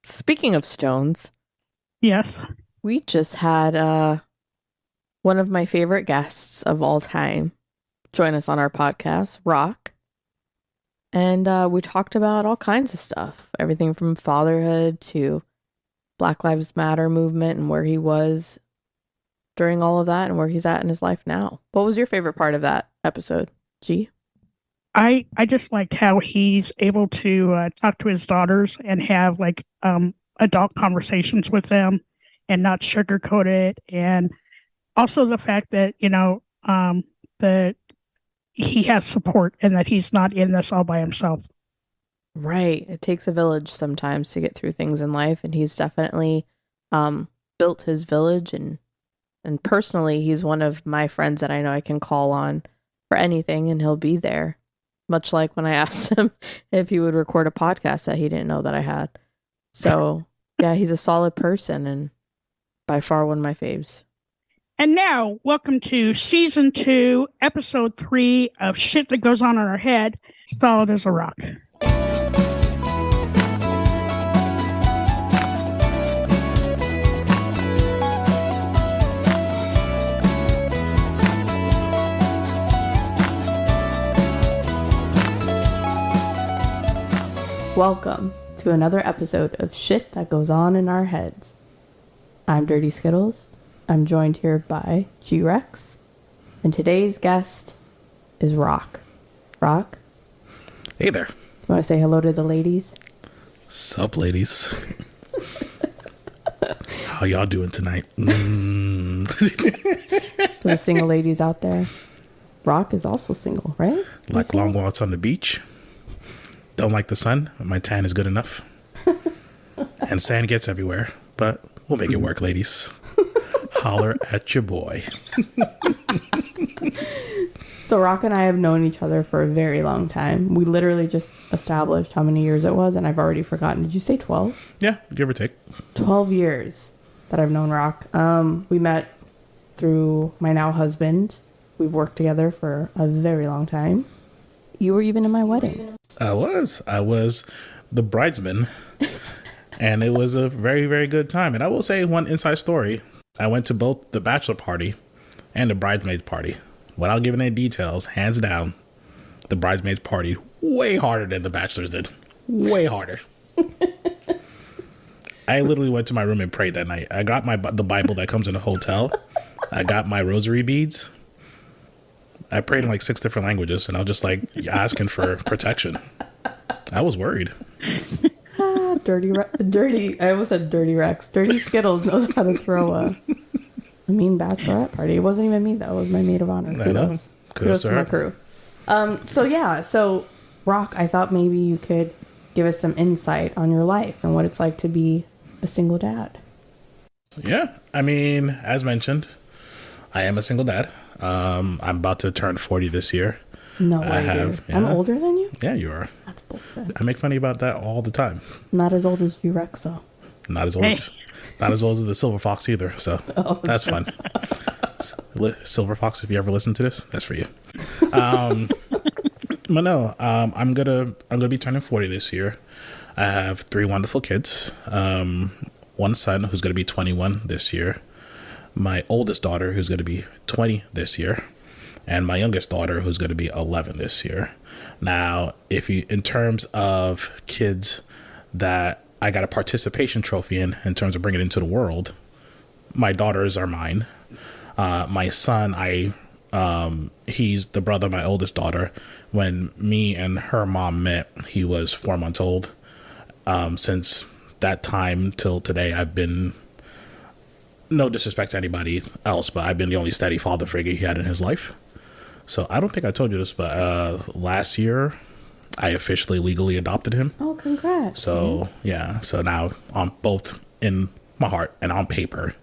Speaking of stones, Yes. we just had one of my favorite guests of all time join us on our podcast, Rock. And we talked about all kinds of stuff, everything from fatherhood to Black Lives Matter movement and where he was during all of that and where he's at in his life now. What was your favorite part of that episode, G? I just liked how he's able to talk to his daughters and have adult conversations with them and not sugarcoat it. And also the fact that, that he has support and that he's not in this all by himself. Right. It takes a village sometimes to get through things in life, and he's definitely built his village and personally he's one of my friends that I know I can call on for anything and he'll be there. Much like when I asked him if he would record a podcast that he didn't know that I had. So, yeah, he's a solid person and by far one of my faves. And now, welcome to season 2, episode 3 of Shit That Goes On in Our Head, Solid as a Rock. Welcome to another episode of Shit That Goes On in Our Heads. I'm Dirty Skittles. I'm joined here by G-Rex. And today's guest is Rock. Rock? Hey there. You want to say hello to the ladies? Sup, ladies? How y'all doing tonight? To the single ladies out there. Rock is also single, right? Like long walks on the beach. Don't like the sun. My tan is good enough. And sand gets everywhere. But we'll make it work, ladies. Holler at your boy. So Rock and I have known each other for a very long time. We literally just established how many years it was, and I've already forgotten. Did you say 12? Yeah, give or take. 12 years that I've known Rock. We met through my now husband. We've worked together for a very long time. You were even in my wedding. I was the bridesman. And it was a very, very good time. And I will say one inside story. I went to both the bachelor party and the bridesmaid party. Without giving any details, hands down, the bridesmaids party way harder than the bachelors did. Way harder. I literally went to my room and prayed that night. I got the Bible that comes in a hotel. I got my rosary beads. I prayed in like 6 different languages, and I was just like asking for protection. I was worried. Dirty. I almost said Dirty Rex. Dirty Skittles knows how to throw a mean bachelorette party. It wasn't even me though. It was my maid of honor. Kudos to my crew. So Rock, I thought maybe you could give us some insight on your life and what it's like to be a single dad. Yeah, I mean, as mentioned, I am a single dad. I'm about to turn 40 this year. No way, dude. Yeah. I'm older than you? Yeah, you are. That's bullshit. I make funny about that all the time. Not as old as G-Rex, though. Not as old as the Silver Fox either, so that's fun. Silver Fox, if you ever listen to this, that's for you. But no, I'm gonna be turning 40 this year. I have 3 wonderful kids. One son who's gonna be 21 this year. My oldest daughter who's gonna be 20 this year. And my youngest daughter, who's going to be 11 this year. Now, in terms of kids that I got a participation trophy in terms of bringing into the world, my daughters are mine. My son, he's the brother of my oldest daughter. When me and her mom met, he was 4 months old. Since that time till today, I've been, no disrespect to anybody else, but I've been the only steady father figure he had in his life. So I don't think I told you this, but last year I officially legally adopted him. Oh, congrats. So, yeah. So now on both in my heart and on paper,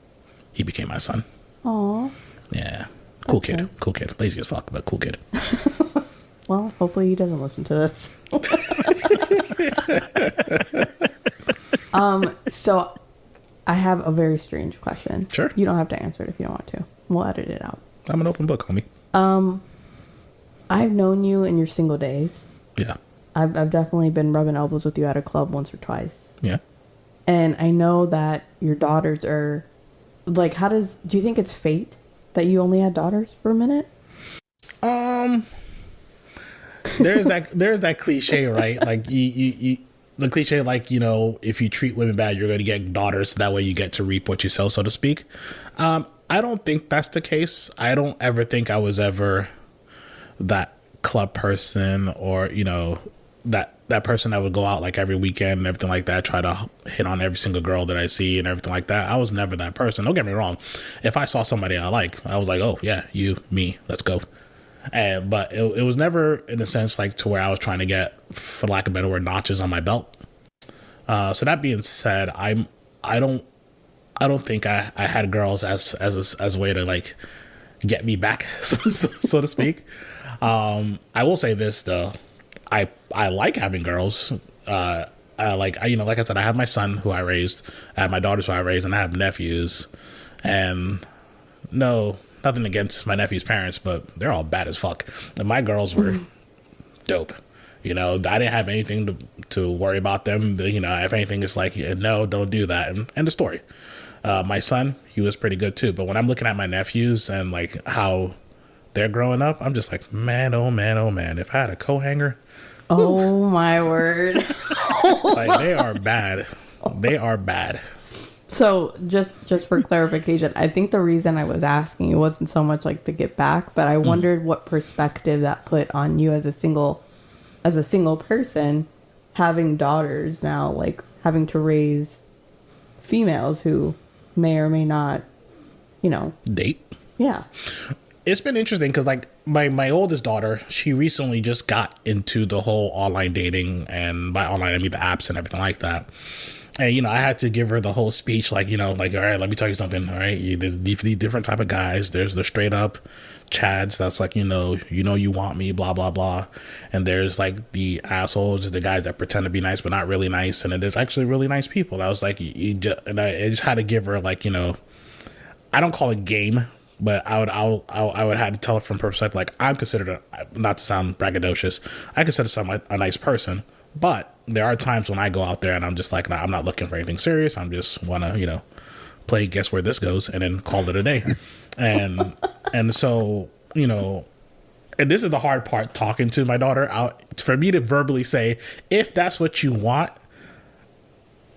he became my son. Aw. Yeah. Cool kid. Okay. Cool kid. Lazy as fuck, but cool kid. Well, hopefully he doesn't listen to this. So I have a very strange question. Sure. You don't have to answer it if you don't want to. We'll edit it out. I'm an open book, homie. I've known you in your single days. Yeah. I've definitely been rubbing elbows with you at a club once or twice. Yeah. And I know that your daughters are like, do you think it's fate that you only had daughters for a minute? There's that cliche, right? Like you the cliche, like, if you treat women bad, you're going to get daughters. That way you get to reap what you sow, so to speak. I don't think that's the case. I don't ever think I was ever that club person, or, that person that would go out like every weekend and everything like that, try to hit on every single girl that I see and everything like that. I was never that person. Don't get me wrong. If I saw somebody I like, I was like, oh yeah, you, me, let's go. But it was never in a sense like to where I was trying to get, for lack of a better word, notches on my belt. So that being said, I don't think I had girls as a way to like get me back, so to speak. I will say this though, I like having girls. Like I said, I have my son who I raised, I have my daughters who I raised, and I have nephews. And no, nothing against my nephew's parents, but they're all bad as fuck. And my girls were dope. I didn't have anything to worry about them. If anything, it's like, no, don't do that. And end of story. My son, he was pretty good too. But when I'm looking at my nephews and like how they're growing up, I'm just like, man, oh man, oh man. If I had a co-hanger. Oh my word. Like, they are bad. They are bad. So just for clarification, I think the reason I was asking, it wasn't so much like to get back, but I wondered what perspective that put on you as a single person, having daughters now, like having to raise females who may or may not, date. Yeah. It's been interesting because like my oldest daughter, she recently just got into the whole online dating, and by online I mean the apps and everything like that. And, I had to give her the whole speech, like, all right, let me tell you something. All right. There's these different type of guys. There's the straight up Chads. That's like, you want me, blah, blah, blah. And there's like the assholes, the guys that pretend to be nice, but not really nice. And there's actually really nice people. I was like, I just had to give her like, I don't call it game, but I would have to tell her from perspective, like, I'm considered not to sound braggadocious, I consider someone a nice person. But there are times when I go out there and I'm just like, nah, I'm not looking for anything serious. I'm just want to, play guess where this goes and then call it a day. And so, and this is the hard part, talking to my daughter out, for me to verbally say, if that's what you want,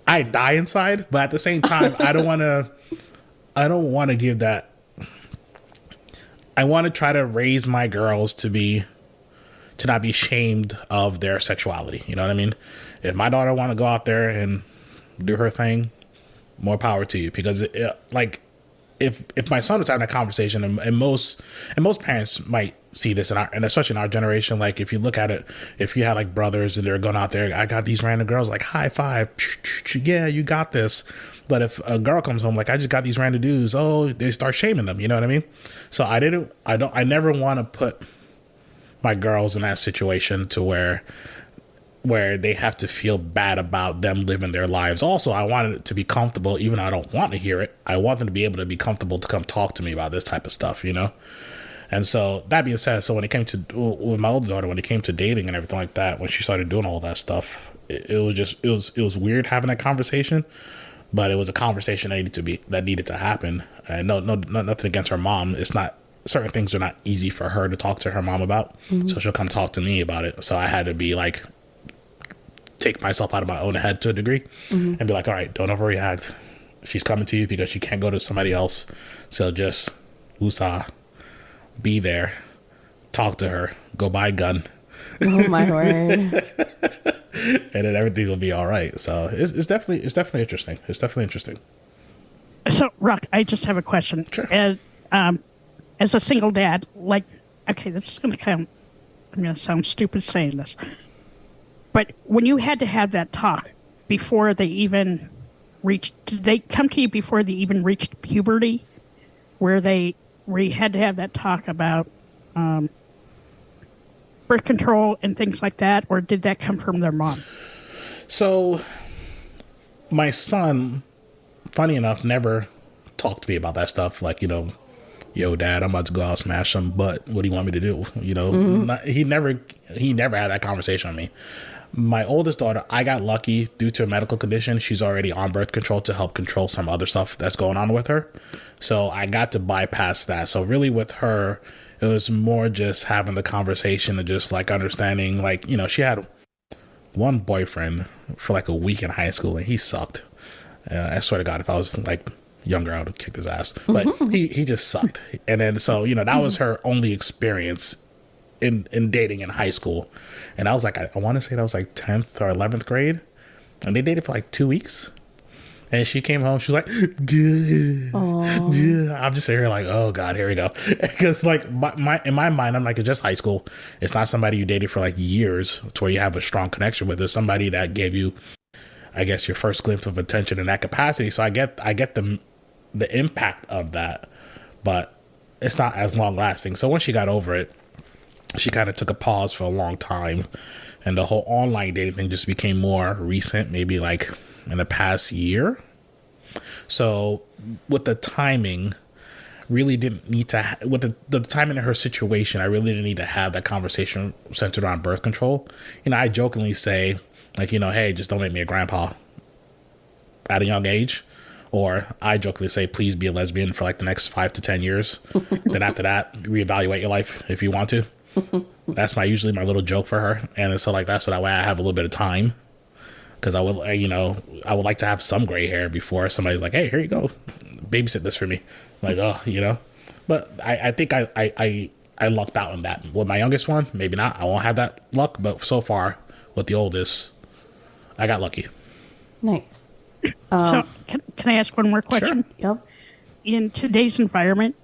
I die inside. But at the same time, I don't want to give that. I want to try to raise my girls to not be ashamed of their sexuality. You know what I mean? If my daughter want to go out there and do her thing, more power to you. Because if my son was having a conversation, and most parents might see this and especially in our generation, like if you look at it, if you had like brothers and they're going out there, I got these random girls, like high five, yeah, you got this. But if a girl comes home like, I just got these random dudes, they start shaming them. You know what I mean? So I never want to put my girls in that situation to where they have to feel bad about them living their lives. Also, I wanted it to be comfortable, even though I don't want to hear it. I want them to be able to be comfortable to come talk to me about this type of stuff, And so that being said, so when it came to, with my older daughter, when it came to dating and everything like that, when she started doing all that stuff, it was weird having that conversation, but it was a conversation that needed to happen. And nothing against her mom. It's not, certain things are not easy for her to talk to her mom about. Mm-hmm. So she'll come talk to me about it. So I had to be like, take myself out of my own head to a degree, mm-hmm. and be like, all right, don't overreact. She's coming to you because she can't go to somebody else. So just woosah, be there, talk to her, go buy a gun. Oh my word. And then everything will be all right. So it's definitely interesting. It's definitely interesting. So Rock, I just have a question. Sure. As a single dad, like, okay, this is going to I'm going to sound stupid saying this, but when you had to have that talk before they even did they come to you before they even reached puberty, where you had to have that talk about birth control and things like that, or did that come from their mom? So my son, funny enough, never talked to me about that stuff. Like, yo, Dad, I'm about to go out and smash some butt. What do you want me to do? Mm-hmm. He never had that conversation with me. My oldest daughter, I got lucky due to a medical condition. She's already on birth control to help control some other stuff that's going on with her. So I got to bypass that. So really with her, it was more just having the conversation and just like understanding, like, you know, she had one boyfriend for like a week in high school and he sucked. I swear to God, if I was like younger, I would have kicked his ass. But he just sucked. And then, so, you know, that was her only experience in dating in high school. And I was like, I want to say that was like 10th or 11th grade. And they dated for like 2 weeks. And she came home, she was like, good. I'm just sitting here like, oh God, here we go. Because like in my mind, I'm like, it's just high school. It's not somebody you dated for like years to where you have a strong connection with. There's somebody that gave you, I guess, your first glimpse of attention in that capacity. So I get the impact of that, but it's not as long lasting. So once she got over it, she kind of took a pause for a long time. And the whole online dating thing just became more recent, maybe like in the past year. So with the timing, really didn't need to, with the timing of her situation, I really didn't need to have that conversation centered on birth control. You know, I jokingly say, like, you know, hey, just don't make me a grandpa at a young age. Or I jokingly say, please be a lesbian for like the next 5 to 10 years. Then after that, reevaluate your life if you want to. That's usually my little joke for her. And so like that's so that way I have a little bit of time. Because I would, you know, I would like to have some gray hair before somebody's like, hey, here you go, babysit this for me. Like, oh, you know. But I think I lucked out on that. With my youngest one, maybe not. I won't have that luck. But so far, with the oldest, I got lucky. Nice. So can I ask one more question? Sure. Yep. In today's environment,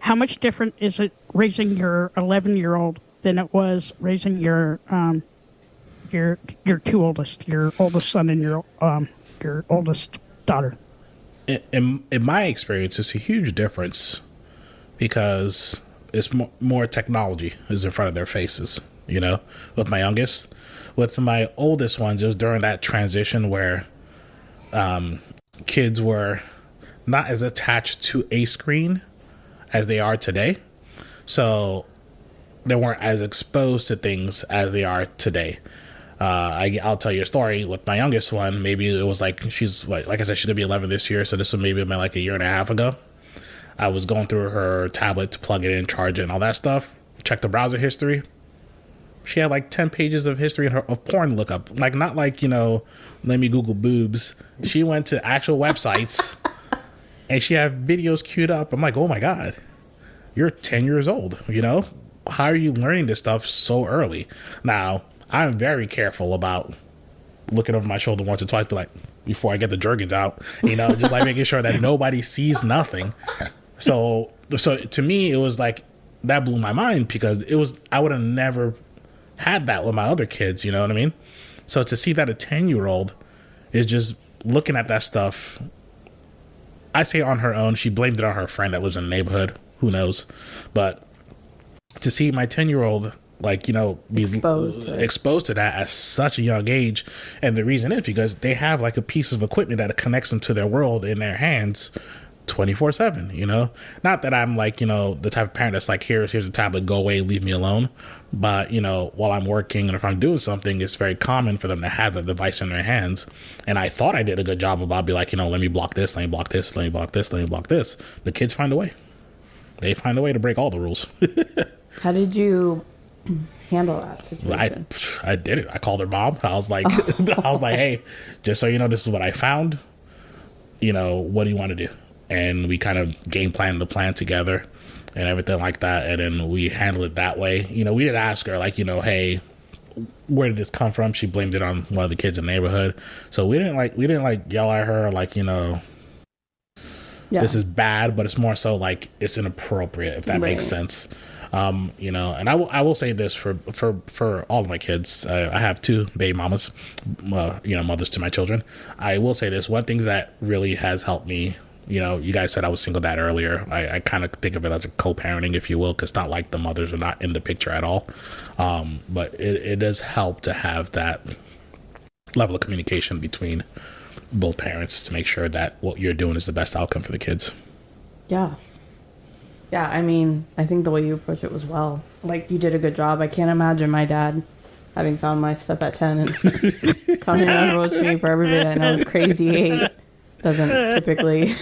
how much different is it raising your 11-year-old than it was raising your two oldest, your oldest son and your oldest daughter? In my experience, it's a huge difference because it's more technology is in front of their faces. You know, with my youngest, with my oldest ones, it was during that transition where kids were not as attached to a screen as they are today. So they weren't as exposed to things as they are today. I'll tell you a story with my youngest one. Maybe it was like, she's like I said, she's gonna be 11 this year. So this was maybe about like a year and a half ago. I was going through her tablet to plug it in, charge it, and all that stuff. Check the browser history. She had like 10 pages of history of porn lookup. Like, not like, you know, let me Google boobs. She went to actual websites and she had videos queued up. I'm like, oh my God, you're 10 years old, you know? How are you learning this stuff so early? Now, I'm very careful about looking over my shoulder once or twice, like before I get the Jergens out, you know, just like making sure that nobody sees nothing. So to me, it was like, that blew my mind because I would have never had that with my other kids, you know what I mean? So to see that a 10-year-old is just looking at that stuff, I say on her own. She blamed it on her friend that lives in the neighborhood. Who knows? But to see my 10-year-old, like, you know, be exposed to that at such a young age. And the reason is because they have like a piece of equipment that connects them to their world in their hands 24/7, you know? Not that I'm like, you know, the type of parent that's like, here's a tablet, go away, leave me alone. But, you know, while I'm working and if I'm doing something, it's very common for them to have the device in their hands. And I thought I did a good job about be like, you know, let me block this, let me block this, let me block this, let me block this. The kids find a way. They find a way to break all the rules. How did you handle that situation? I did it. I called her mom. I was like, hey, just so you know, this is what I found. You know, what do you want to do? And we kind of game planned the plan together and everything like that. And then we handled it that way. You know, we did ask her, like, you know, hey, where did this come from? She blamed it on one of the kids in the neighborhood. So we didn't yell at her, like, you know, this is bad, but it's more so like it's inappropriate, if that makes sense. You know, and I will say this for all of my kids. I have 2 baby mamas, you know, mothers to my children. I will say this, one thing that really has helped me, you know, you guys said I was single dad earlier. I kind of think of it as a co-parenting, if you will, because it's not like the mothers are not in the picture at all. But it does help to have that level of communication between both parents to make sure that what you're doing is the best outcome for the kids. Yeah. Yeah, I mean, I think the way you approach it was well. Like, you did a good job. I can't imagine my dad having found my stuff at 10 and coming and approaching me for everybody that knows Crazy 8 doesn't typically.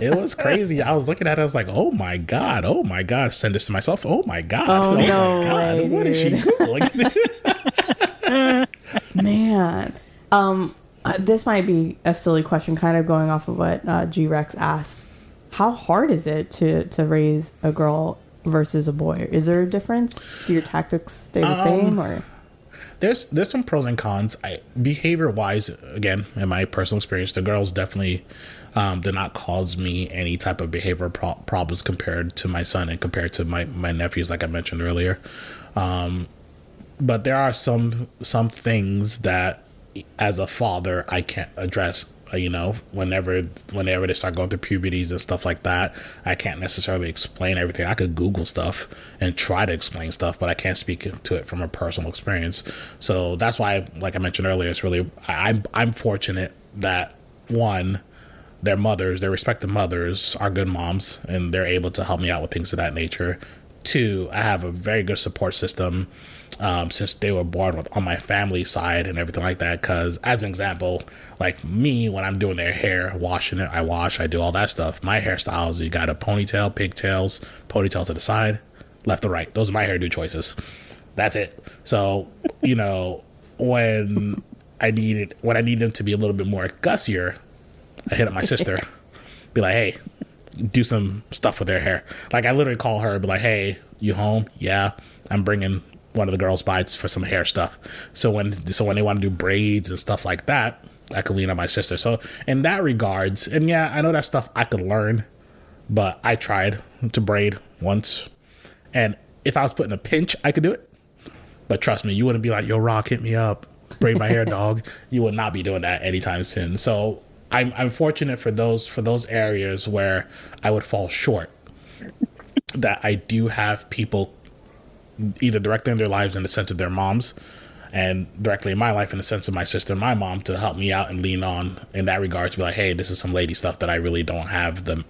It was crazy. I was looking at it. I was like, oh my God. Oh my God. Send this to myself. Oh my God. Oh, no my God. way, What is she dude. Googling? Man. This might be a silly question, kind of going off of what G-Rex asked. How hard is it to raise a girl versus a boy? Is there a difference? Do your tactics stay the same, or? There's some pros and cons. Behavior wise, again, in my personal experience, the girls definitely did not cause me any type of behavioral problems compared to my son and compared to my nephews, like I mentioned earlier. But there are some things that, as a father, I can't address. Whenever they start going through puberties and stuff like that, I can't necessarily explain everything. I could Google stuff and try to explain stuff, but I can't speak to it from a personal experience. So that's why, like I mentioned earlier, it's really I'm fortunate that, one, their respective mothers are good moms and they're able to help me out with things of that nature. Two, I have a very good support system since they were born on my family side and everything like that. Because, as an example, like me, when I'm doing their hair, washing it, I do all that stuff. My hairstyles, you got a ponytail, pigtails, ponytail to the side, left or right. Those are my hairdo choices. That's it. So, when I need them to be a little bit more gussier, I hit up my sister, be like, hey, do some stuff with their hair. Like, I literally call her and be like, hey, you home? Yeah, I'm bringing one of the girls by for some hair stuff. So when they want to do braids and stuff like that, I could lean on my sister. So in that regards, and yeah, I know that stuff I could learn, but I tried to braid once, and if I was put in a pinch, I could do it. But trust me, you wouldn't be like, yo, Rock, hit me up, braid my hair, dog. You would not be doing that anytime soon. So I'm fortunate for those areas where I would fall short, that I do have people either directly in their lives in the sense of their moms, and directly in my life in the sense of my sister and my mom, to help me out and lean on in that regard, to be like, hey, this is some lady stuff that I really don't have the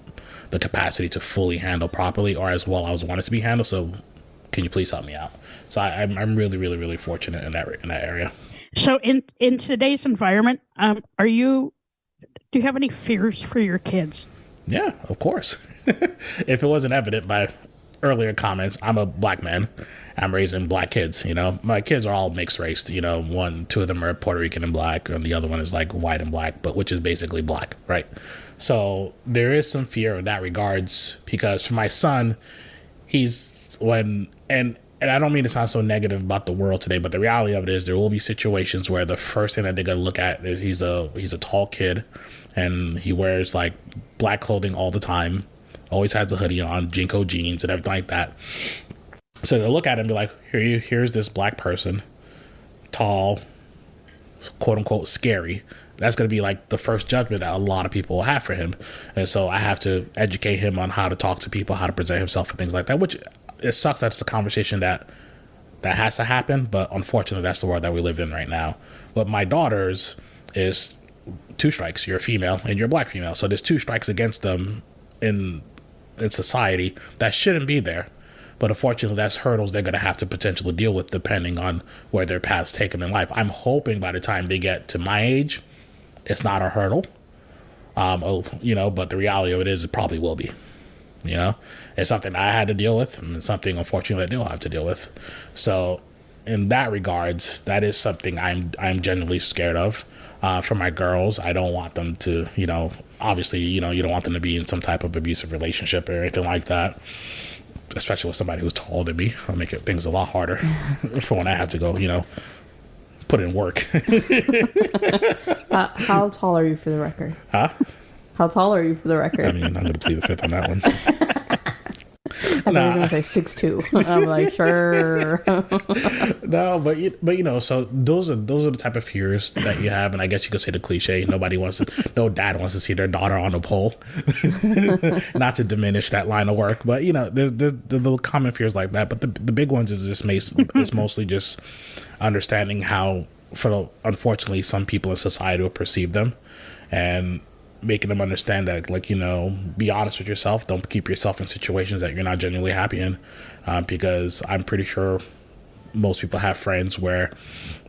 capacity to fully handle properly or as well as I want it to be handled. So can you please help me out? So I'm really, really, really fortunate in that area. So in today's environment, do you have any fears for your kids? Yeah, of course. If it wasn't evident by earlier comments, I'm a black man. I'm raising black kids. My kids are all mixed race. Two of them are Puerto Rican and black, and the other one is like white and black, but which is basically black, right? So there is some fear in that regards, because for my son, and I don't mean to sound so negative about the world today, but the reality of it is there will be situations where the first thing that they're gonna look at is he's a tall kid, and he wears like black clothing all the time, always has a hoodie on, Jinko jeans and everything like that. So they'll look at him and be like, here's this black person, tall, quote unquote scary. That's going to be like the first judgment that a lot of people will have for him. And so I have to educate him on how to talk to people, how to present himself and things like that, which it sucks that it's a conversation that has to happen. But unfortunately, that's the world that we live in right now. But my daughter's is 2 strikes. You're a female and you're a black female. So there's 2 strikes against them in society that shouldn't be there. But unfortunately, that's hurdles they're going to have to potentially deal with depending on where their paths take them in life. I'm hoping by the time they get to my age, it's not a hurdle. But the reality of it is it probably will be. It's something I had to deal with, and it's something, unfortunately, they'll have to deal with. So in that regards, that is something I'm genuinely scared of. For my girls, I don't want them to, obviously, you don't want them to be in some type of abusive relationship or anything like that, especially with somebody who's taller than me. I'll make things a lot harder for when I have to go, put in work. How tall are you for the record? Huh? How tall are you for the record? I mean, I'm going to plead the fifth on that one. I thought you were going to say 6'2". I'm like, sure. No, but so those are the type of fears that you have, and I guess you could say the cliche. No dad wants to see their daughter on a pole. Not to diminish that line of work, but there's the little common fears like that. But the big ones is mostly just understanding how, unfortunately, some people in society will perceive them, and making them understand that, be honest with yourself. Don't keep yourself in situations that you're not genuinely happy in, because I'm pretty sure most people have friends where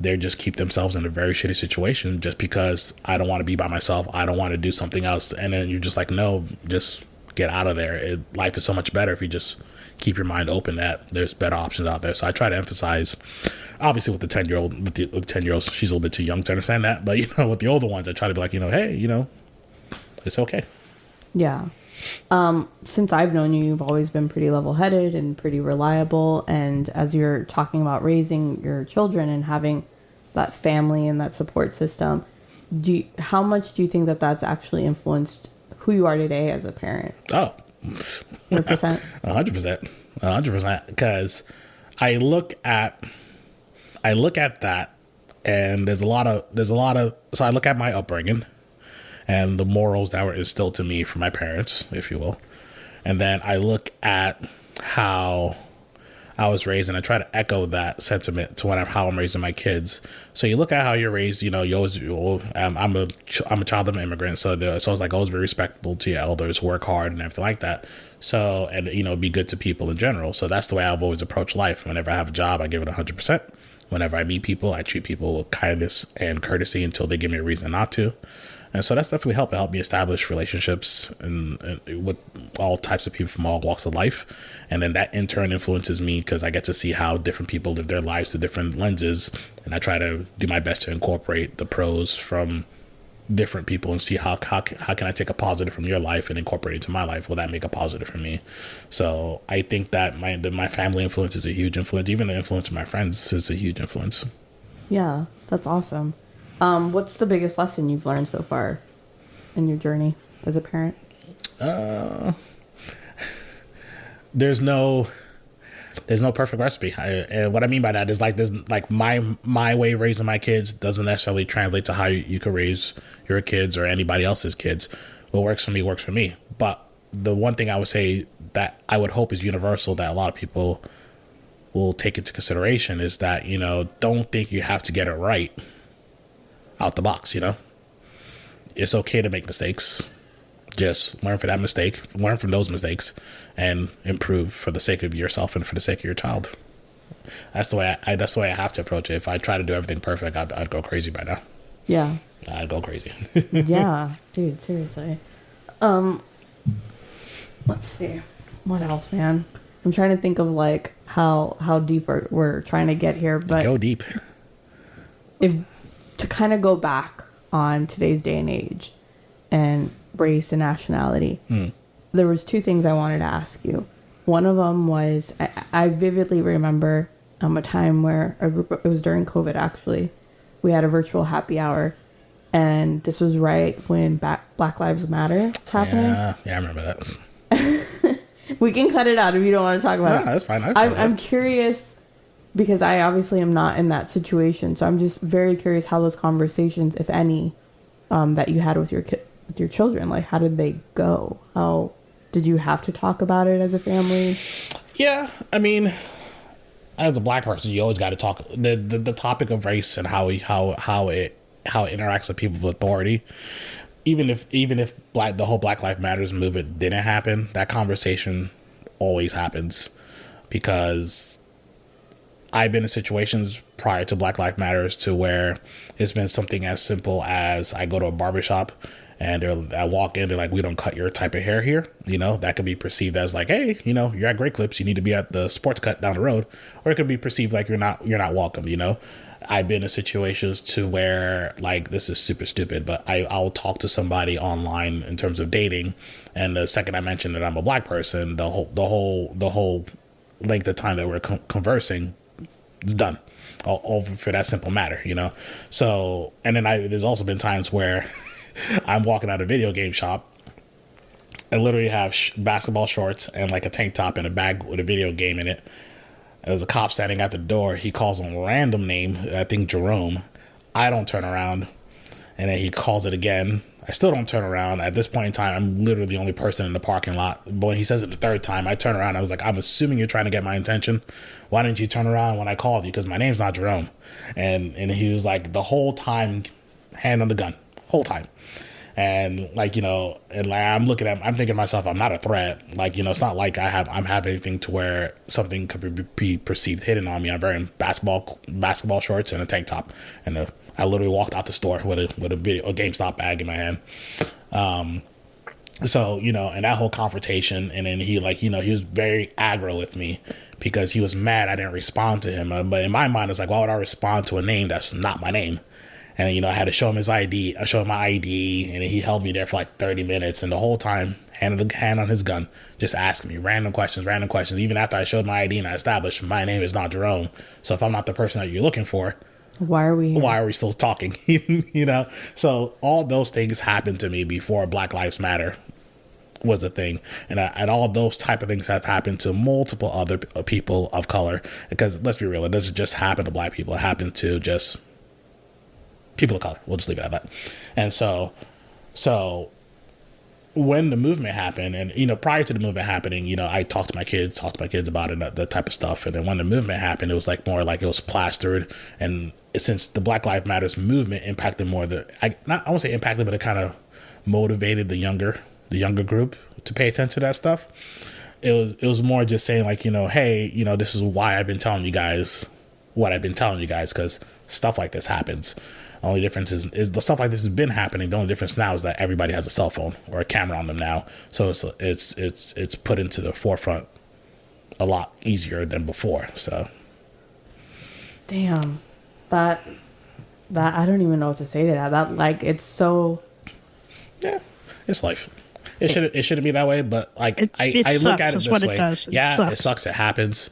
they just keep themselves in a very shitty situation just because I don't want to be by myself. I don't want to do something else. And then you're just like, no, just get out of there. Life is so much better if you just keep your mind open that there's better options out there. So I try to emphasize, obviously with the 10-year-old, with the 10-year-old, she's a little bit too young to understand that. But, with the older ones, I try to be like, hey, it's okay. Yeah. Since I've known you, you've always been pretty level-headed and pretty reliable. And as you're talking about raising your children and having that family and that support system, how much do you think that that's actually influenced who you are today as a parent? Oh, 100%. 100%. Because I look at that, and there's a lot of. So I look at my upbringing and the morals that were instilled to me from my parents, if you will. And then I look at how I was raised, and I try to echo that sentiment to how I'm raising my kids. So you look at how you're raised, you always, I'm a child of an immigrant. So it's like always be respectful to your elders, work hard and everything like that. So, and, be good to people in general. So that's the way I've always approached life. Whenever I have a job, I give it 100%. Whenever I meet people, I treat people with kindness and courtesy until they give me a reason not to. And so that's definitely helped me establish relationships and with all types of people from all walks of life. And then that in turn influences me because I get to see how different people live their lives through different lenses. And I try to do my best to incorporate the pros from different people and see how can I take a positive from your life and incorporate it into my life. Will that make a positive for me? So I think that my family influence is a huge influence. Even the influence of my friends is a huge influence. Yeah, that's awesome. What's the biggest lesson you've learned so far in your journey as a parent? There's no perfect recipe. And what I mean by that is there's my way of raising my kids doesn't necessarily translate to how you could raise your kids or anybody else's kids. What works for me works for me. But the one thing I would say that I would hope is universal that a lot of people will take into consideration is that, don't think you have to get it right out the box. It's okay to make mistakes. Just learn from that mistake, learn from those mistakes, and improve for the sake of yourself and for the sake of your child. That's the way I have to approach it. If I try to do everything perfect, I'd go crazy by now. Yeah. I'd go crazy. Yeah, dude, seriously. Let's see. What else, man? I'm trying to think of how deep we're trying to get here, but go deep. If to kind of go back on today's day and age and race and nationality, there was two things I wanted to ask you. One of them was I vividly remember a time where it was during COVID actually. We had a virtual happy hour, and this was right when Black Lives Matter was happening. Yeah, I remember that. We can cut it out if you don't want to talk about it. No, that's fine. I'm curious because I obviously am not in that situation, so I'm just very curious how those conversations, if any, that you had with your children, how did they go? How did you have to talk about it as a family? Yeah, I mean, as a Black person, you always got to talk the topic of race and how it interacts with people with authority. Even if the whole Black Lives Matters movement didn't happen, that conversation always happens because I've been in situations prior to Black Lives Matters to where it's been something as simple as I go to a barbershop and I walk in, they're like, we don't cut your type of hair here. That could be perceived as hey, you're at Great Clips, you need to be at the sports cut down the road. Or it could be perceived like you're not welcome, I've been in situations to where this is super stupid, but I'll talk to somebody online in terms of dating, and the second I mention that I'm a Black person, the whole length of time that we're conversing is done, all over for that simple matter, So, and then there's also been times where I'm walking out of a video game shop and literally have basketball shorts and a tank top and a bag with a video game in it. There's a cop standing at the door. He calls him a random name, I think Jerome. I don't turn around. And then he calls it again. I still don't turn around. At this point in time, I'm literally the only person in the parking lot. But when he says it the third time, I turn around. I was like, I'm assuming you're trying to get my attention. Why didn't you turn around when I called you? Because my name's not Jerome. And he was the whole time, hand on the gun. Whole time. And like, and like, I'm thinking to myself, I'm not a threat. Like, it's not like I'm having anything to where something could be perceived hidden on me. I'm wearing basketball shorts and a tank top, and I literally walked out the store with a GameStop bag in my hand. So, and that whole confrontation, and then he he was very aggro with me because he was mad I didn't respond to him. But in my mind, it's like, why would I respond to a name that's not my name? And, I had to show him his ID. I showed him my ID, and he held me there for like 30 minutes. And the whole time, hand on his gun, just asking me random questions. Even after I showed my ID and I established my name is not Jerome. So if I'm not the person that you're looking for, why are we here? Why are we still talking? So all those things happened to me before Black Lives Matter was a thing. And all those type of things have happened to multiple other people of color. Because let's be real, it doesn't just happen to Black people. It happened to just people of color. We'll just leave it at that. And so when the movement happened, and prior to the movement happening, I talked to my kids about it, that type of stuff. And then when the movement happened, it was like more like it was plastered. And since the Black Lives Matters movement impacted more I won't say impacted, but it kind of motivated the younger group to pay attention to that stuff. It was more just saying like, hey, this is why I've been telling you guys what I've been telling you guys, because stuff like this happens. The only difference is the stuff like this has been happening. The only difference now is that everybody has a cell phone or a camera on them now. So it's put into the forefront a lot easier than before. So, damn, that I don't even know what to say to that. That like it's so. Yeah, it's life. It shouldn't be that way, but like I look at it this way. It sucks. It happens.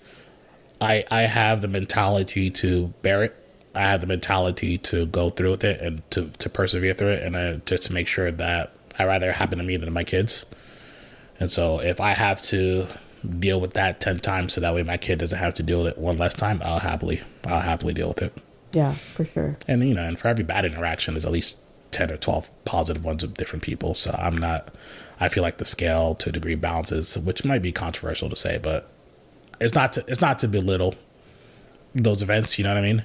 I have the mentality to bear it. I have the mentality to go through with it and to persevere through it, and just to make sure that I'd rather it happen to me than to my kids. And so if I have to deal with that 10 times so that way my kid doesn't have to deal with it one less time, I'll happily deal with it. Yeah, for sure. And and for every bad interaction there's at least 10 or 12 positive ones with different people. So I feel like the scale to a degree balances, which might be controversial to say, but it's not to belittle those events, you know what I mean?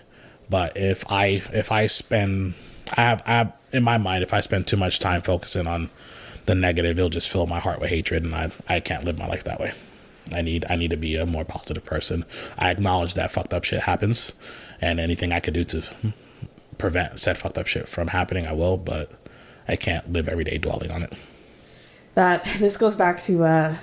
But if I spend in my mind, if I spend too much time focusing on the negative, it'll just fill my heart with hatred, and I can't live my life that way. I need to be a more positive person. I acknowledge that fucked up shit happens, and anything I could do to prevent said fucked up shit from happening, I will, but I can't live every day dwelling on it. This goes back to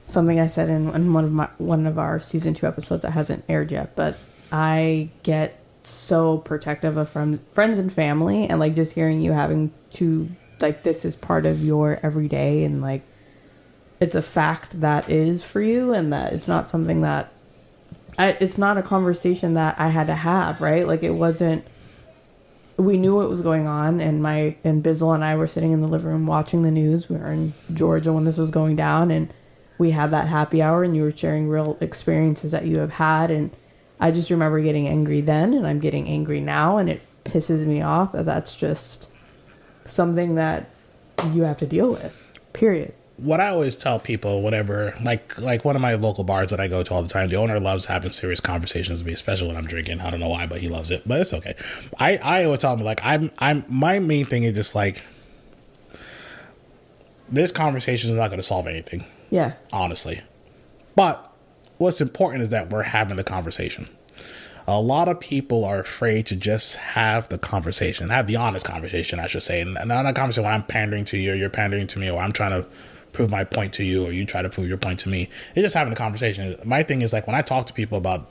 something I said in one of our season 2 episodes that hasn't aired yet, but I get so protective of friends and family, and like just hearing you having to like this is part of your everyday, and like it's a fact that is for you, and that it's not something that it's not a conversation that I had to have, right? Like it wasn't, we knew what was going on, and Bizzle and I were sitting in the living room watching the news. We were in Georgia when this was going down, and we had that happy hour, and you were sharing real experiences that you have had. And I just remember getting angry then, and I'm getting angry now, and it pisses me off that that's just something that you have to deal with, period. What I always tell people, whatever, like one of my local bars that I go to all the time, the owner loves having serious conversations with me, especially when I'm drinking. I don't know why, but he loves it, but it's okay. I always tell him, like, my main thing is just like, this conversation is not going to solve anything. Yeah. Honestly. But what's important is that we're having the conversation. A lot of people are afraid to just have the conversation, have the honest conversation, I should say. And not a conversation when I'm pandering to you, or you're pandering to me, or I'm trying to prove my point to you, or you try to prove your point to me. It's just having a conversation. My thing is, like, when I talk to people about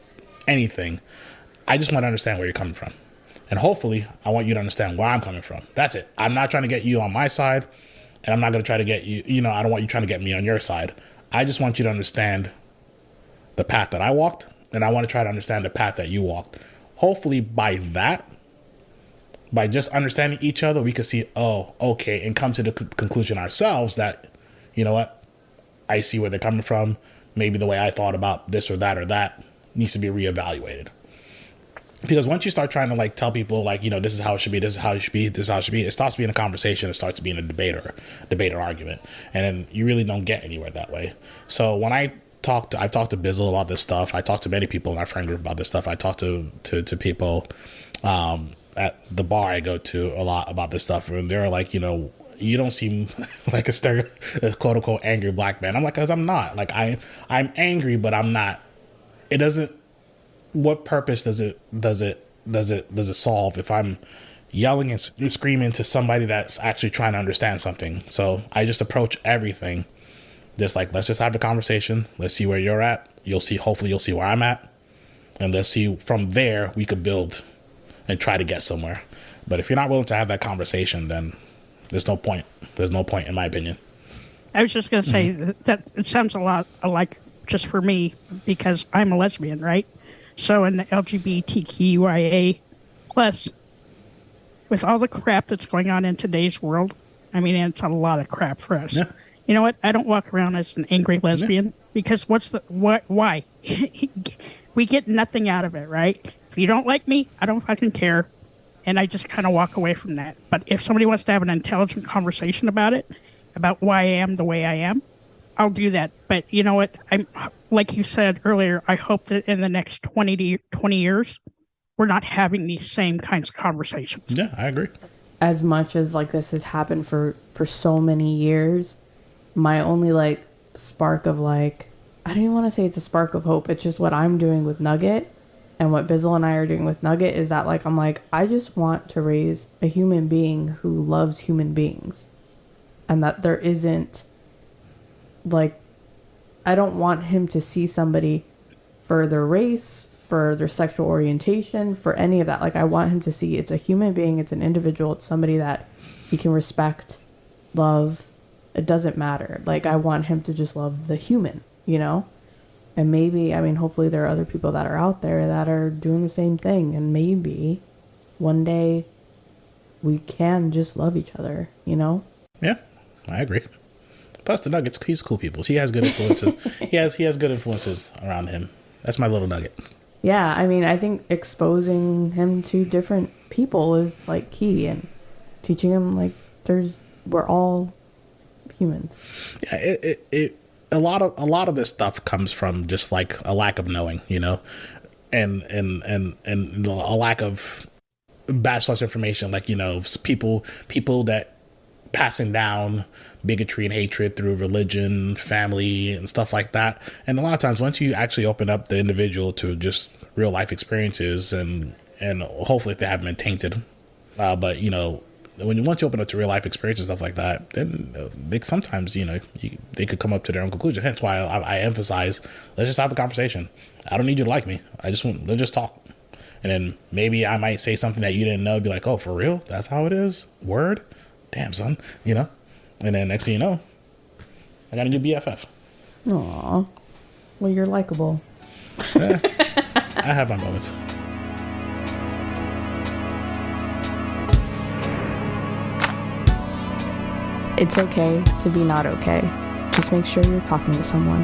anything, I just want to understand where you're coming from. And hopefully, I want you to understand where I'm coming from. That's it. I'm not trying to get you on my side, and I'm not going to try to get you, I don't want you trying to get me on your side. I just want you to understand the path that I walked, and I want to try to understand the path that you walked. Hopefully by just understanding each other, we could see, oh, okay, and come to the conclusion ourselves that, you know what, I see where they're coming from. Maybe the way I thought about this or that needs to be reevaluated. Because once you start trying to like tell people like, this is how it should be, this is how it should be, this is how it should be, it stops being a conversation, it starts being a debate or argument. And then you really don't get anywhere that way. So when I've talked to Bizzle about this stuff. I talked to many people in our friend group about this stuff. I talked to people at the bar I go to a lot about this stuff. And they're like, you don't seem like a quote unquote angry black man. I'm like, because I'm not. Like I'm angry, but I'm not. It doesn't. What purpose does it solve if I'm yelling and screaming to somebody that's actually trying to understand something? So I just approach everything just like, let's just have the conversation. Let's see where you're at. Hopefully you'll see where I'm at. And let's see from there, we could build and try to get somewhere. But if you're not willing to have that conversation, then there's no point. There's no point, in my opinion. I was just going to say that it sounds a lot like, just for me, because I'm a lesbian, right? So in the LGBTQIA plus, with all the crap that's going on in today's world, I mean, it's a lot of crap for us. Yeah. You know what? I don't walk around as an angry lesbian because why? We get nothing out of it, right? If you don't like me, I don't fucking care. And I just kind of walk away from that. But if somebody wants to have an intelligent conversation about it, about why I am the way I am, I'll do that. But you know what? I'm like you said earlier, I hope that in the next 20 years, we're not having these same kinds of conversations. Yeah, I agree. As much as like this has happened for so many years, my only like spark of like, I don't even want to say it's a spark of hope. It's just what I'm doing with Nugget and what Bizzle and I are doing with Nugget is that like, I'm like, I just want to raise a human being who loves human beings. And that there isn't like, I don't want him to see somebody for their race, for their sexual orientation, for any of that. Like, I want him to see it's a human being, it's an individual, it's somebody that he can respect, love. It doesn't matter. Like, I want him to just love the human, you know? And maybe, I mean, hopefully there are other people that are out there that are doing the same thing. And maybe one day we can just love each other, you know? Yeah, I agree. Plus the Nuggets, he's cool people. He has good influences. he has good influences around him. That's my little Nugget. Yeah, I mean, I think exposing him to different people is like key, and teaching him like we're all humans. Yeah, a lot of this stuff comes from just like a lack of knowing, you know, and a lack of bad source information, like, you know, people that passing down bigotry and hatred through religion, family, and stuff like that. And a lot of times, once you actually open up the individual to just real life experiences, and hopefully if they haven't been tainted, but you know, once you open up to real life experiences, stuff like that, then they sometimes, you know, they could come up to their own conclusion. Hence why I emphasize, let's just have a conversation. I don't need you to like me. Let's just talk. And then maybe I might say something that you didn't know, be like, oh, for real? That's how it is? Word? Damn, son, you know? And then next thing you know, I got a new BFF. Aw. Well, you're likable. Yeah, I have my moments. It's okay to be not okay. Just make sure you're talking to someone.